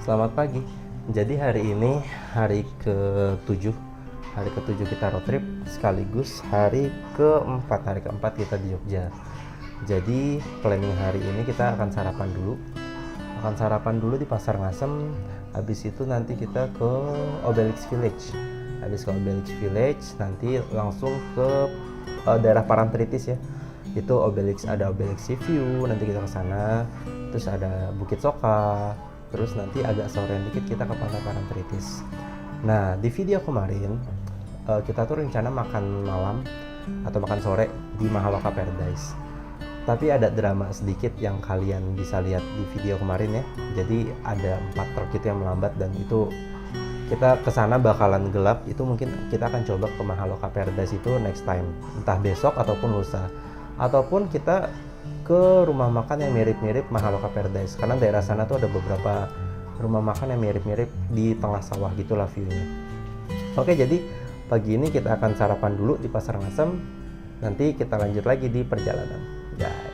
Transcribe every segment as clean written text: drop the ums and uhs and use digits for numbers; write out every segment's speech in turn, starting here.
Selamat pagi. Jadi hari ini hari ke-7. Hari ke-7 kita road trip sekaligus hari keempat kita di Jogja. Jadi planning hari ini kita akan sarapan dulu. Di Pasar Ngasem. Habis itu nanti kita ke Obelix Village. Habis ke Obelix Village nanti langsung ke daerah Parangtritis ya. Itu ada Obelix Sea View, nanti kita ke sana. Terus ada Bukit Soka. Terus nanti agak sorean dikit kita ke Pantai Parangtritis. Nah, di video kemarin kita tuh rencana makan malam atau makan sore di Mahaloka Paradise. Tapi ada drama sedikit yang kalian bisa lihat di video kemarin ya. Jadi ada 4 truk itu yang melambat dan itu kita kesana bakalan gelap. Itu mungkin kita akan coba ke Mahaloka Paradise itu next time, entah besok ataupun lusa, ataupun kita ke rumah makan yang mirip-mirip Mahaloka Paradise, karena daerah sana tuh ada beberapa rumah makan yang mirip-mirip di tengah sawah gitulah view-nya. Oke, jadi pagi ini kita akan sarapan dulu di Pasar Ngasem, nanti kita lanjut lagi di perjalanan. Bye.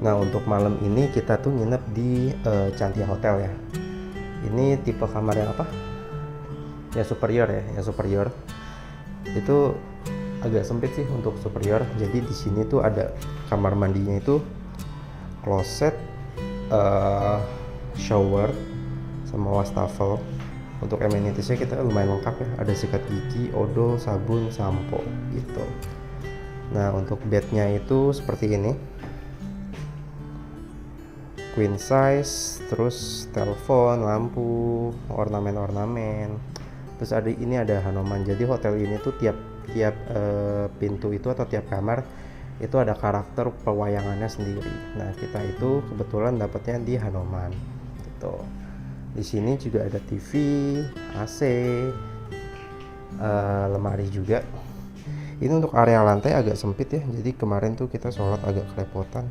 Nah, untuk malam ini kita tuh nginep di Cantia Hotel ya. Ini tipe kamar yang apa? Ya superior ya, yang superior. Itu agak sempit sih untuk superior. Jadi di sini tuh ada kamar mandinya itu kloset, shower sama wastafel. Untuk amenitiesnya kita lumayan lengkap ya. Ada sikat gigi, odol, sabun, sampo gitu. Nah, untuk bednya itu seperti ini. Queen size, terus telepon, lampu, ornamen-ornamen. Terus ada Hanoman. Jadi hotel ini tuh tiap pintu itu atau tiap kamar itu ada karakter pewayangannya sendiri. Nah, kita itu kebetulan dapatnya di Hanoman gitu. Di sini juga ada TV, AC, lemari juga. Ini untuk area lantai agak sempit ya. Jadi kemarin tuh kita sholat agak kerepotan.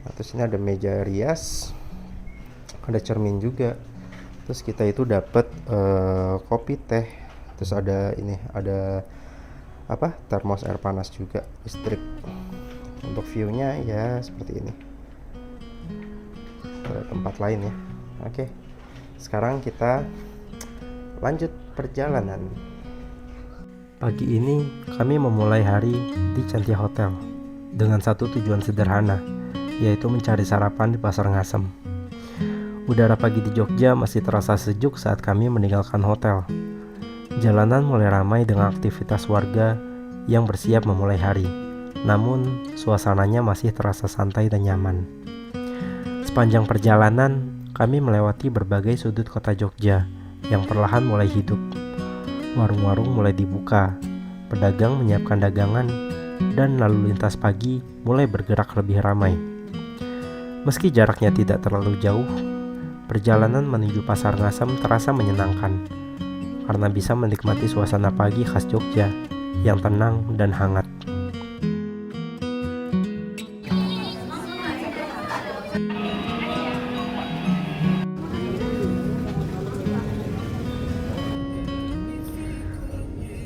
Nah, terus ini ada meja rias, ada cermin juga. Terus kita itu dapat kopi, teh. Terus ada termos air panas juga, listrik. Untuk view-nya ya seperti ini. Tempat lain ya. Oke. Sekarang kita lanjut perjalanan. Pagi ini kami memulai hari di Cantia Hotel dengan satu tujuan sederhana, yaitu mencari sarapan di Pasar Ngasem. Udara pagi di Jogja masih terasa sejuk saat kami meninggalkan hotel. Jalanan mulai ramai dengan aktivitas warga yang bersiap memulai hari. Namun, suasananya masih terasa santai dan nyaman. Sepanjang perjalanan, kami melewati berbagai sudut kota Jogja yang perlahan mulai hidup. Warung-warung mulai dibuka, pedagang menyiapkan dagangan, dan lalu lintas pagi mulai bergerak lebih ramai. Meski jaraknya tidak terlalu jauh, perjalanan menuju Pasar Ngasem terasa menyenangkan karena bisa menikmati suasana pagi khas Jogja yang tenang dan hangat.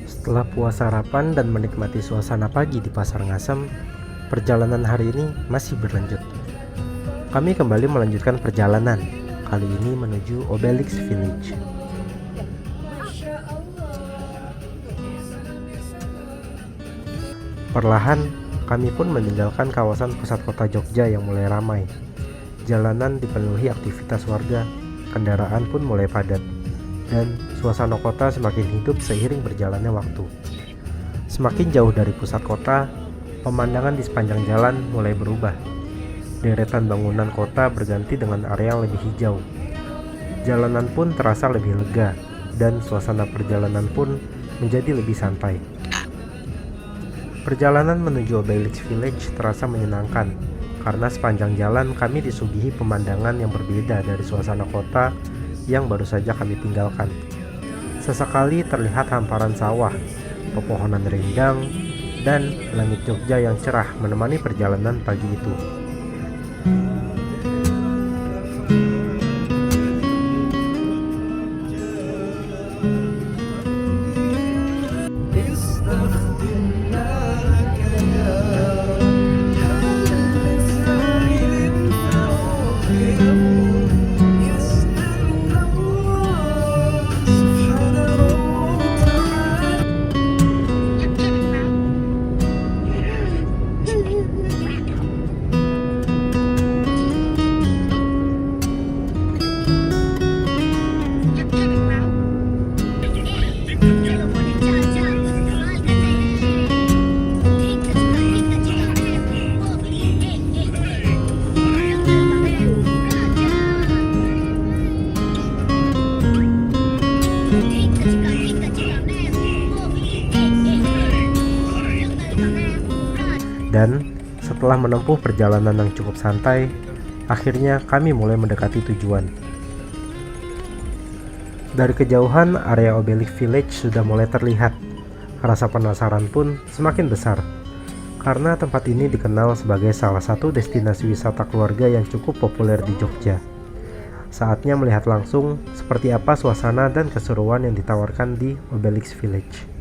Setelah puas sarapan dan menikmati suasana pagi di Pasar Ngasem, perjalanan hari ini masih berlanjut. Kami kembali melanjutkan perjalanan, kali ini menuju Obelix Village. Perlahan, kami pun meninggalkan kawasan pusat kota Jogja yang mulai ramai. Jalanan dipenuhi aktivitas warga, kendaraan pun mulai padat, dan suasana kota semakin hidup seiring berjalannya waktu. Semakin jauh dari pusat kota, pemandangan di sepanjang jalan mulai berubah. Deretan bangunan kota berganti dengan area yang lebih hijau. Jalanan pun terasa lebih lega, dan suasana perjalanan pun menjadi lebih santai. Perjalanan menuju Obelix Village terasa menyenangkan karena sepanjang jalan kami disuguhi pemandangan yang berbeda dari suasana kota yang baru saja kami tinggalkan. Sesekali terlihat hamparan sawah, pepohonan rindang, dan langit Jogja yang cerah menemani perjalanan pagi itu. Dan setelah menempuh perjalanan yang cukup santai, akhirnya kami mulai mendekati tujuan. Dari kejauhan, area Obelisk Village sudah mulai terlihat. Rasa penasaran pun semakin besar, karena tempat ini dikenal sebagai salah satu destinasi wisata keluarga yang cukup populer di Jogja. Saatnya melihat langsung seperti apa suasana dan keseruan yang ditawarkan di Obelisk Village.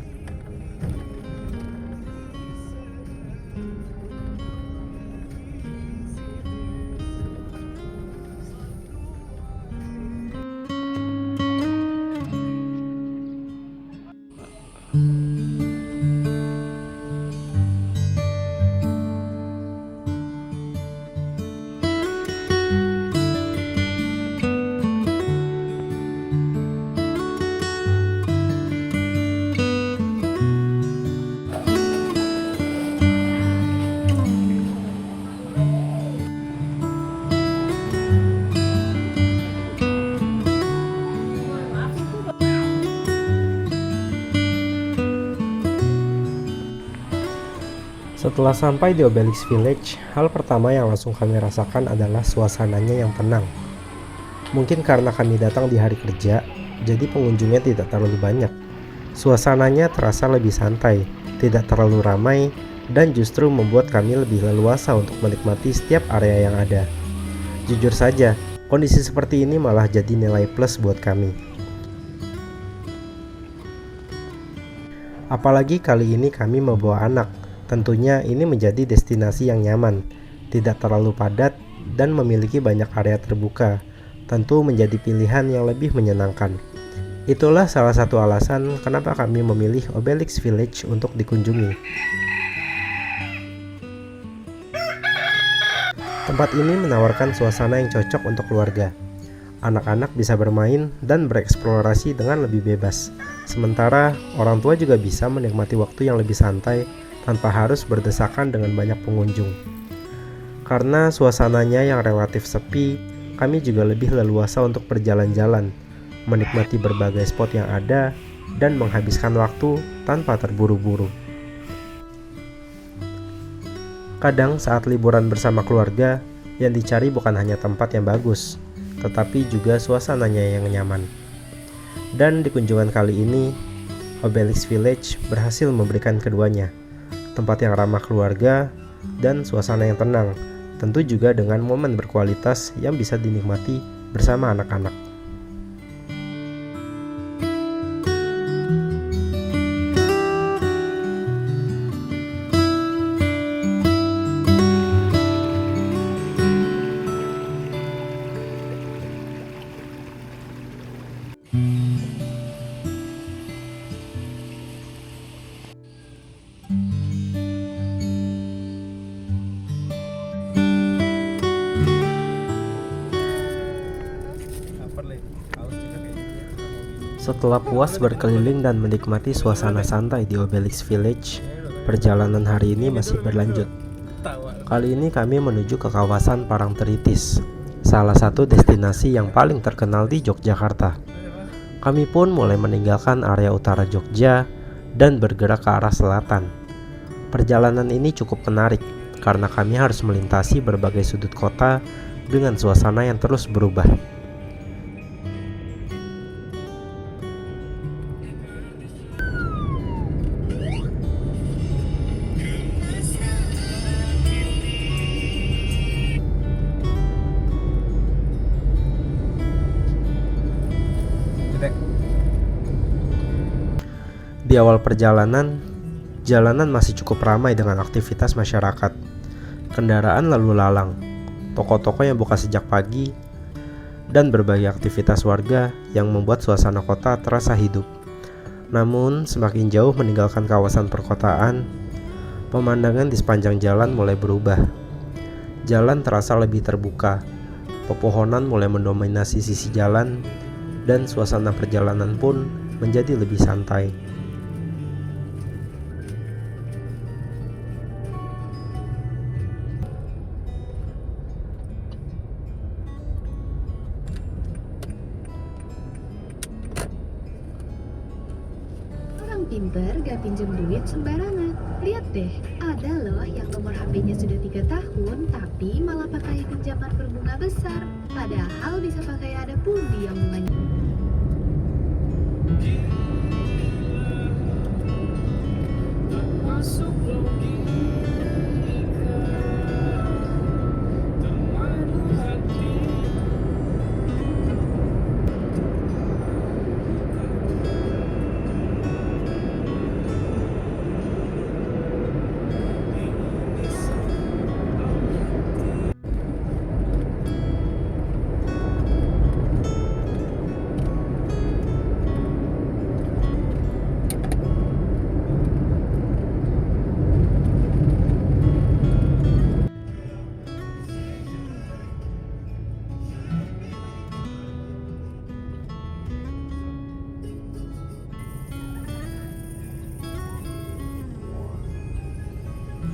Setelah sampai di Obelisk Village, hal pertama yang langsung kami rasakan adalah suasananya yang tenang. Mungkin karena kami datang di hari kerja, jadi pengunjungnya tidak terlalu banyak. Suasananya terasa lebih santai, tidak terlalu ramai, dan justru membuat kami lebih leluasa untuk menikmati setiap area yang ada. Jujur saja, kondisi seperti ini malah jadi nilai plus buat kami. Apalagi kali ini kami membawa anak. Tentunya ini menjadi destinasi yang nyaman, tidak terlalu padat, dan memiliki banyak area terbuka. Tentu menjadi pilihan yang lebih menyenangkan. Itulah salah satu alasan kenapa kami memilih Obelisk Village untuk dikunjungi. Tempat ini menawarkan suasana yang cocok untuk keluarga. Anak-anak bisa bermain dan bereksplorasi dengan lebih bebas. Sementara orang tua juga bisa menikmati waktu yang lebih santai tanpa harus berdesakan dengan banyak pengunjung. Karena suasananya yang relatif sepi, kami juga lebih leluasa untuk berjalan-jalan, menikmati berbagai spot yang ada, dan menghabiskan waktu tanpa terburu-buru. Kadang saat liburan bersama keluarga, yang dicari bukan hanya tempat yang bagus, tetapi juga suasananya yang nyaman. Dan di kunjungan kali ini, Obelisk Village berhasil memberikan keduanya. Tempat yang ramah keluarga dan suasana yang tenang, tentu juga dengan momen berkualitas yang bisa dinikmati bersama anak-anak. Setelah puas berkeliling dan menikmati suasana santai di Obelisk Village, perjalanan hari ini masih berlanjut. Kali ini kami menuju ke kawasan Parangtritis, salah satu destinasi yang paling terkenal di Yogyakarta. Kami pun mulai meninggalkan area utara Jogja dan bergerak ke arah selatan. Perjalanan ini cukup menarik karena kami harus melintasi berbagai sudut kota dengan suasana yang terus berubah. Di awal perjalanan, jalanan masih cukup ramai dengan aktivitas masyarakat. Kendaraan lalu lalang, toko-toko yang buka sejak pagi, dan berbagai aktivitas warga yang membuat suasana kota terasa hidup. Namun, semakin jauh meninggalkan kawasan perkotaan, pemandangan di sepanjang jalan mulai berubah. Jalan terasa lebih terbuka, pepohonan mulai mendominasi sisi jalan, dan suasana perjalanan pun menjadi lebih santai. Timur pinter gak pinjem duit sembarangan. Lihat deh, ada loh yang nomor HP-nya sudah 3 tahun tapi malah pakai pinjaman berbunga besar. Padahal bisa pakai ada pundi yang bunganya.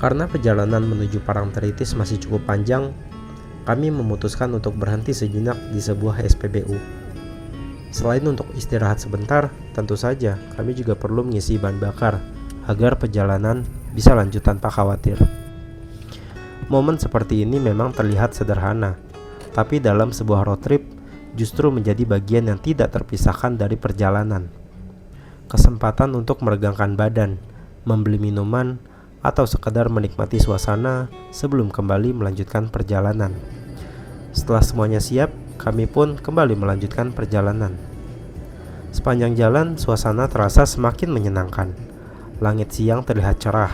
Karena perjalanan menuju Parangtritis masih cukup panjang, kami memutuskan untuk berhenti sejenak di sebuah SPBU. Selain untuk istirahat sebentar, tentu saja kami juga perlu mengisi bahan bakar agar perjalanan bisa lanjut tanpa khawatir. Momen seperti ini memang terlihat sederhana, tapi dalam sebuah road trip justru menjadi bagian yang tidak terpisahkan dari perjalanan. Kesempatan untuk meregangkan badan, membeli minuman, atau sekedar menikmati suasana sebelum kembali melanjutkan perjalanan. Setelah semuanya siap, kami pun kembali melanjutkan perjalanan. Sepanjang jalan, suasana terasa semakin menyenangkan. Langit siang terlihat cerah,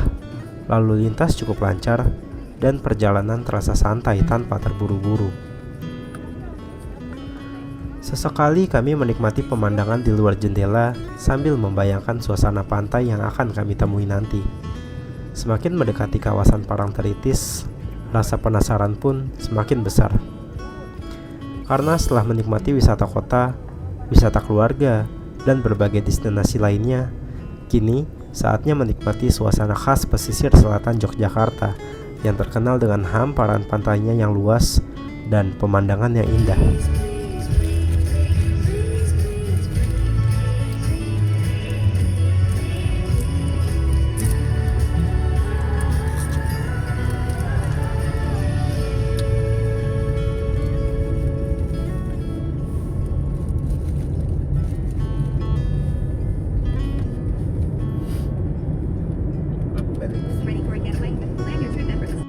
lalu lintas cukup lancar, dan perjalanan terasa santai tanpa terburu-buru. Sesekali kami menikmati pemandangan di luar jendela sambil membayangkan suasana pantai yang akan kami temui nanti. Semakin mendekati kawasan Parangtritis, rasa penasaran pun semakin besar. Karena setelah menikmati wisata kota, wisata keluarga, dan berbagai destinasi lainnya, kini saatnya menikmati suasana khas pesisir selatan Yogyakarta yang terkenal dengan hamparan pantainya yang luas dan pemandangan yang indah. Ready for a getaway? Plan your trip effortlessly.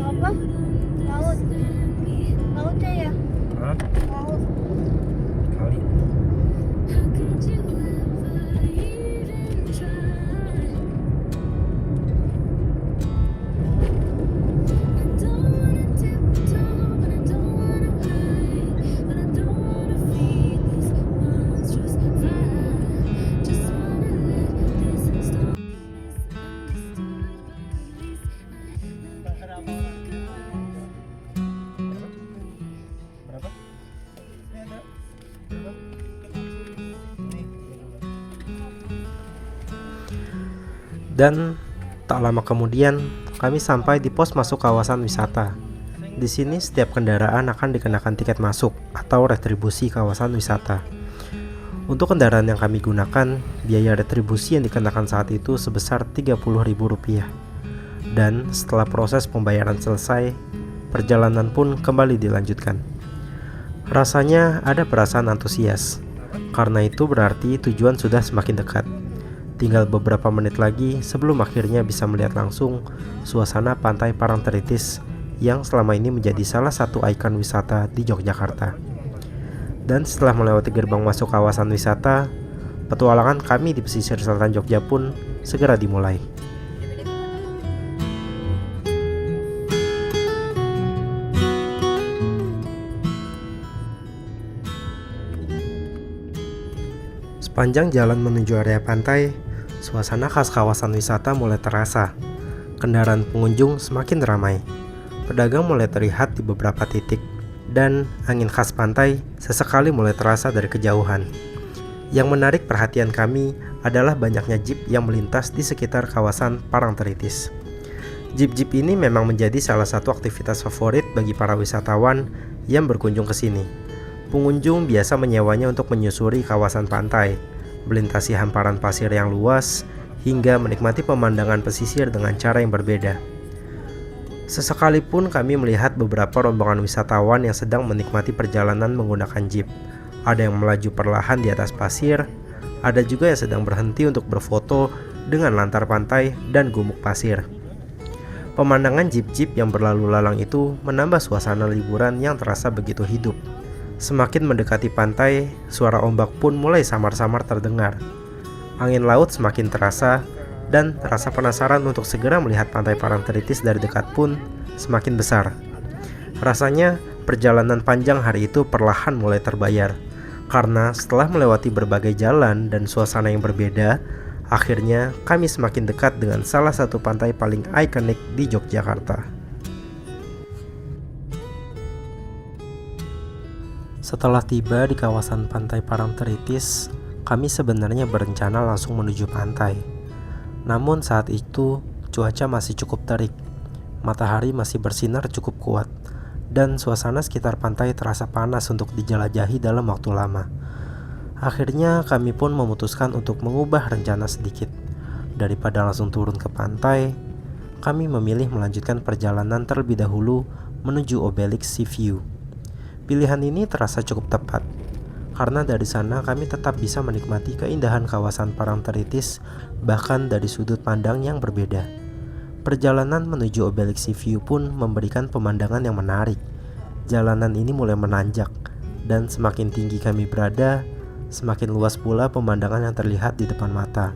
Apa? Laut. Lautnya ya? Laut. Kali. Dan tak lama kemudian kami sampai di pos masuk kawasan wisata. Di sini setiap kendaraan akan dikenakan tiket masuk atau retribusi kawasan wisata. Untuk kendaraan yang kami gunakan, biaya retribusi yang dikenakan saat itu sebesar Rp30.000. Dan setelah proses pembayaran selesai, perjalanan pun kembali dilanjutkan. Rasanya ada perasaan antusias, karena itu berarti tujuan sudah semakin dekat. Tinggal beberapa menit lagi sebelum akhirnya bisa melihat langsung suasana pantai Parangtritis yang selama ini menjadi salah satu ikon wisata di Yogyakarta. Dan setelah melewati gerbang masuk kawasan wisata, petualangan kami di pesisir selatan Jogja pun segera dimulai. Sepanjang jalan menuju area pantai, suasana khas kawasan wisata mulai terasa. Kendaraan pengunjung semakin ramai. Pedagang mulai terlihat di beberapa titik, dan angin khas pantai sesekali mulai terasa dari kejauhan. Yang menarik perhatian kami adalah banyaknya jeep yang melintas di sekitar kawasan Parangtritis. Jeep-jeep ini memang menjadi salah satu aktivitas favorit bagi para wisatawan yang berkunjung ke sini. Pengunjung biasa menyewanya untuk menyusuri kawasan pantai, melintasi hamparan pasir yang luas, hingga menikmati pemandangan pesisir dengan cara yang berbeda. Sesekali pun kami melihat beberapa rombongan wisatawan yang sedang menikmati perjalanan menggunakan jeep. Ada yang melaju perlahan di atas pasir, ada juga yang sedang berhenti untuk berfoto dengan lantar pantai dan gumuk pasir. Pemandangan jeep-jeep yang berlalu lalang itu menambah suasana liburan yang terasa begitu hidup. Semakin mendekati pantai, suara ombak pun mulai samar-samar terdengar. Angin laut semakin terasa, dan rasa penasaran untuk segera melihat pantai Parangtritis dari dekat pun semakin besar. Rasanya perjalanan panjang hari itu perlahan mulai terbayar, karena setelah melewati berbagai jalan dan suasana yang berbeda, akhirnya kami semakin dekat dengan salah satu pantai paling ikonik di Yogyakarta. Setelah tiba di kawasan pantai Parangtritis, kami sebenarnya berencana langsung menuju pantai. Namun saat itu cuaca masih cukup terik, matahari masih bersinar cukup kuat, dan suasana sekitar pantai terasa panas untuk dijelajahi dalam waktu lama. Akhirnya kami pun memutuskan untuk mengubah rencana sedikit. Daripada langsung turun ke pantai, kami memilih melanjutkan perjalanan terlebih dahulu menuju Obelix Sea View. Pilihan ini terasa cukup tepat, karena dari sana kami tetap bisa menikmati keindahan kawasan Parangtritis bahkan dari sudut pandang yang berbeda. Perjalanan menuju Obelix Sea View pun memberikan pemandangan yang menarik. Jalanan ini mulai menanjak, dan semakin tinggi kami berada, semakin luas pula pemandangan yang terlihat di depan mata.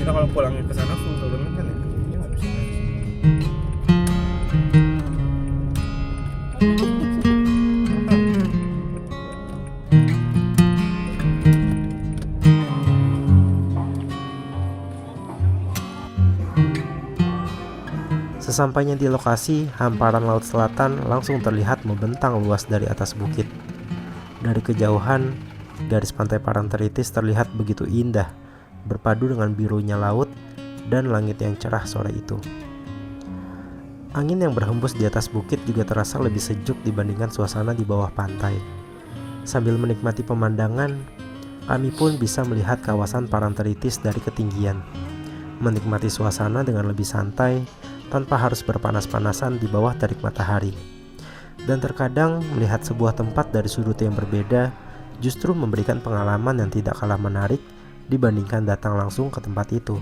Kita kalau pulangnya ke sana full banget kan ya? Iya, nggak bisa. Sesampainya di lokasi, hamparan laut selatan langsung terlihat membentang luas dari atas bukit. Dari kejauhan, garis pantai Parangtritis terlihat begitu indah, berpadu dengan birunya laut dan langit yang cerah sore itu. Angin yang berhembus di atas bukit juga terasa lebih sejuk dibandingkan suasana di bawah pantai. Sambil menikmati pemandangan, kami pun bisa melihat kawasan Parangtritis dari ketinggian, menikmati suasana dengan lebih santai tanpa harus berpanas-panasan di bawah terik matahari. Dan terkadang melihat sebuah tempat dari sudut yang berbeda justru memberikan pengalaman yang tidak kalah menarik dibandingkan datang langsung ke tempat itu.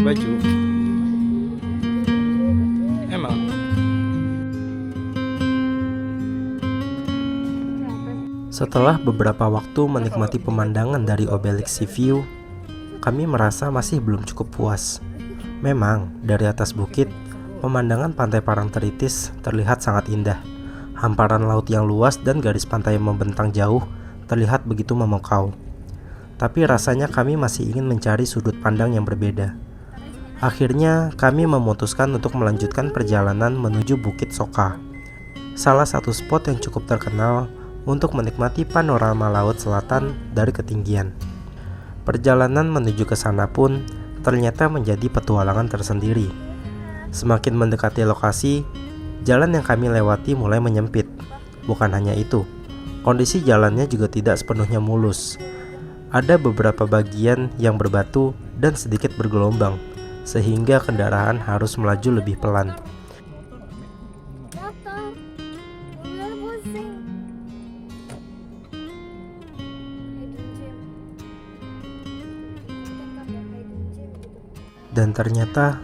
baju. Emang. Setelah beberapa waktu menikmati pemandangan dari Obelix Sea View, kami merasa masih belum cukup puas. Memang, dari atas bukit, pemandangan pantai Parangtritis terlihat sangat indah. Hamparan laut yang luas dan garis pantai yang membentang jauh terlihat begitu memukau. Tapi rasanya kami masih ingin mencari sudut pandang yang berbeda. Akhirnya, kami memutuskan untuk melanjutkan perjalanan menuju Bukit Soka, salah satu spot yang cukup terkenal untuk menikmati panorama laut selatan dari ketinggian. Perjalanan menuju ke sana pun ternyata menjadi petualangan tersendiri. Semakin mendekati lokasi, jalan yang kami lewati mulai menyempit. Bukan hanya itu, kondisi jalannya juga tidak sepenuhnya mulus. Ada beberapa bagian yang berbatu dan sedikit bergelombang, sehingga kendaraan harus melaju lebih pelan. Motor. Mobil pusing. Dan ternyata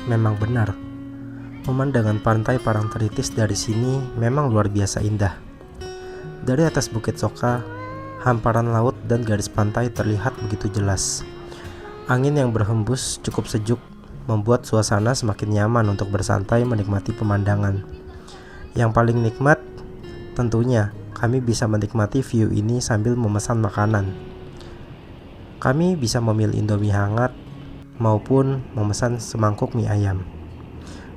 memang benar. Pemandangan pantai Parangtritis dari sini memang luar biasa indah. Dari atas Bukit Soka, hamparan laut dan garis pantai terlihat begitu jelas. Angin yang berhembus cukup sejuk, membuat suasana semakin nyaman untuk bersantai menikmati pemandangan. Yang paling nikmat, tentunya kami bisa menikmati view ini sambil memesan makanan. Kami bisa memilih Indomie hangat maupun memesan semangkuk mie ayam.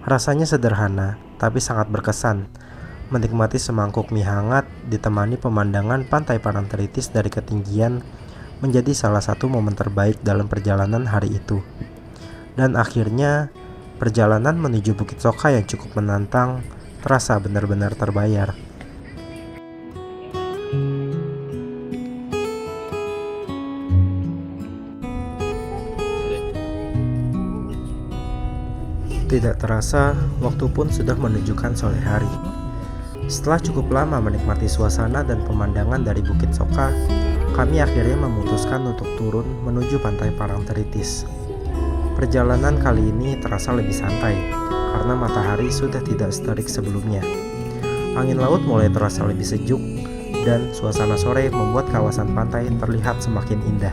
Rasanya sederhana, tapi sangat berkesan. Menikmati semangkuk mie hangat ditemani pemandangan pantai Parangtritis dari ketinggian menjadi salah satu momen terbaik dalam perjalanan hari itu. Dan akhirnya, perjalanan menuju Bukit Soka yang cukup menantang terasa benar-benar terbayar. Tidak terasa, waktu pun sudah menunjukkan sore hari. Setelah cukup lama menikmati suasana dan pemandangan dari Bukit Soka, kami akhirnya memutuskan untuk turun menuju pantai Parangtritis. Perjalanan kali ini terasa lebih santai, karena matahari sudah tidak seterik sebelumnya. Angin laut mulai terasa lebih sejuk, dan suasana sore membuat kawasan pantai terlihat semakin indah.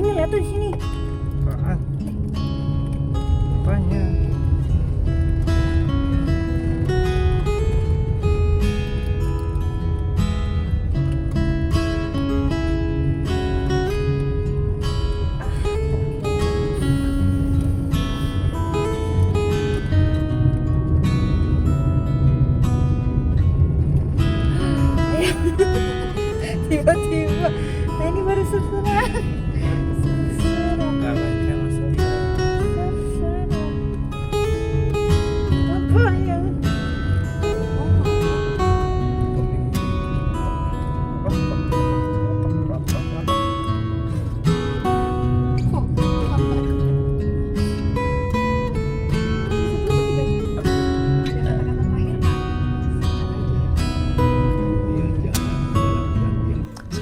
Ini lihat tuh di sini. Apaan? Apanya? Tiba-tiba. Nah ini baru seserang. Gak baca maksudnya. Apa yang?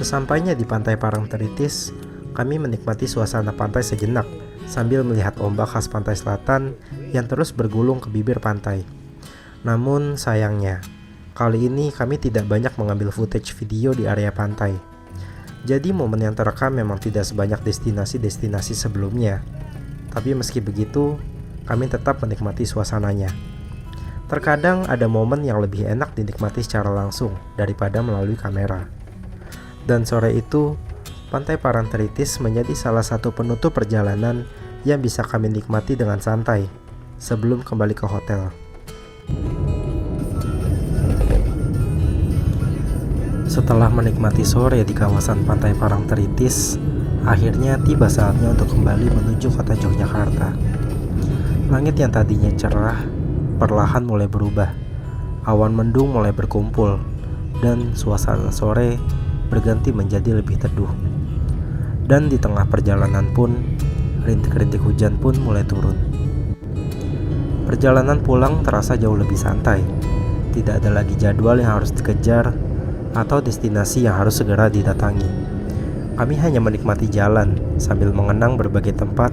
Sesampainya di pantai Parangtritis, kami menikmati suasana pantai sejenak sambil melihat ombak khas pantai selatan yang terus bergulung ke bibir pantai. Namun sayangnya, kali ini kami tidak banyak mengambil footage video di area pantai. Jadi momen yang terekam memang tidak sebanyak destinasi-destinasi sebelumnya. Tapi meski begitu, kami tetap menikmati suasananya. Terkadang ada momen yang lebih enak dinikmati secara langsung daripada melalui kamera. Dan sore itu, pantai Parangtritis menjadi salah satu penutup perjalanan yang bisa kami nikmati dengan santai sebelum kembali ke hotel. Setelah menikmati sore di kawasan pantai Parangtritis, akhirnya tiba saatnya untuk kembali menuju kota Yogyakarta. Langit yang tadinya cerah perlahan mulai berubah. Awan mendung mulai berkumpul dan suasana sore berganti menjadi lebih teduh. Dan di tengah perjalanan pun, rintik-rintik hujan pun mulai turun. Perjalanan pulang terasa jauh lebih santai. Tidak ada lagi jadwal yang harus dikejar atau destinasi yang harus segera didatangi. Kami hanya menikmati jalan sambil mengenang berbagai tempat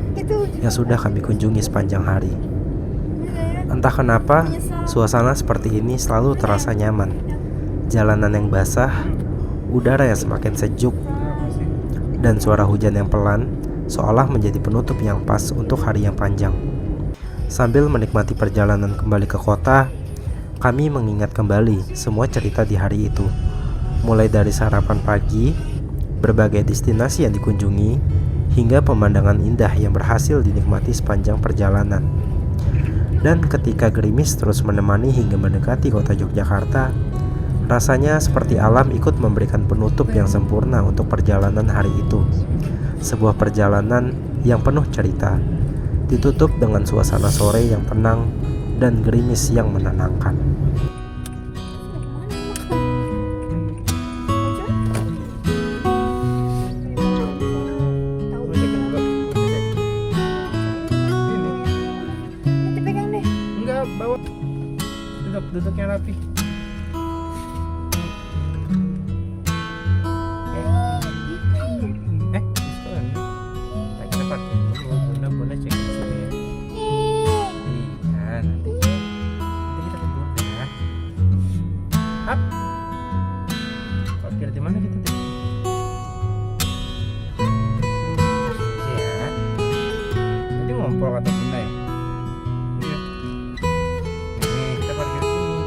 yang sudah kami kunjungi sepanjang hari. Entah kenapa, suasana seperti ini selalu terasa nyaman. Jalanan yang basah, udara yang semakin sejuk, dan suara hujan yang pelan seolah menjadi penutup yang pas untuk hari yang panjang. Sambil menikmati perjalanan kembali ke kota, kami mengingat kembali semua cerita di hari itu. Mulai dari sarapan pagi, berbagai destinasi yang dikunjungi, hingga pemandangan indah yang berhasil dinikmati sepanjang perjalanan. Dan ketika gerimis terus menemani hingga mendekati kota Yogyakarta, rasanya seperti alam ikut memberikan penutup yang sempurna untuk perjalanan hari itu. Sebuah perjalanan yang penuh cerita, ditutup dengan suasana sore yang tenang dan gerimis yang menenangkan. Nanti pegang deh. Enggak, bawa. Duduknya rapi. Parkir di mana kita deh? Ya. Tadi ngompol kata bunda ya? Iya. Nih, kita parkir di sini.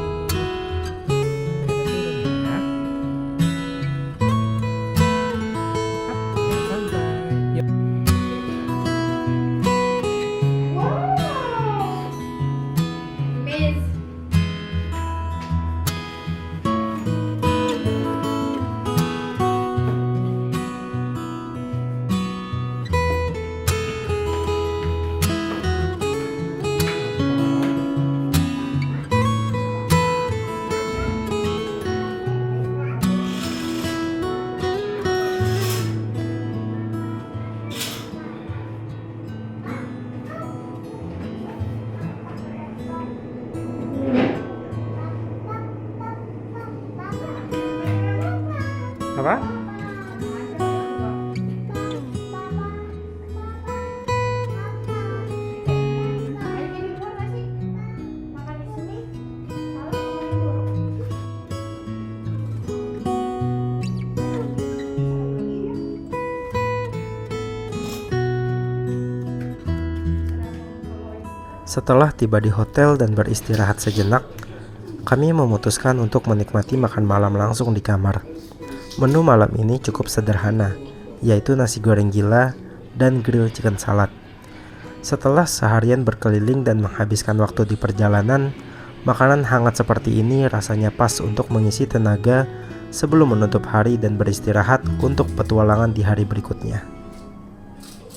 Kita turun ya. Santai. Yuk. Apa? Setelah tiba di hotel dan beristirahat sejenak, kami memutuskan untuk menikmati makan malam langsung di kamar. Menu malam ini cukup sederhana, yaitu nasi goreng gila dan grill chicken salad. Setelah seharian berkeliling dan menghabiskan waktu di perjalanan, makanan hangat seperti ini rasanya pas untuk mengisi tenaga sebelum menutup hari dan beristirahat untuk petualangan di hari berikutnya.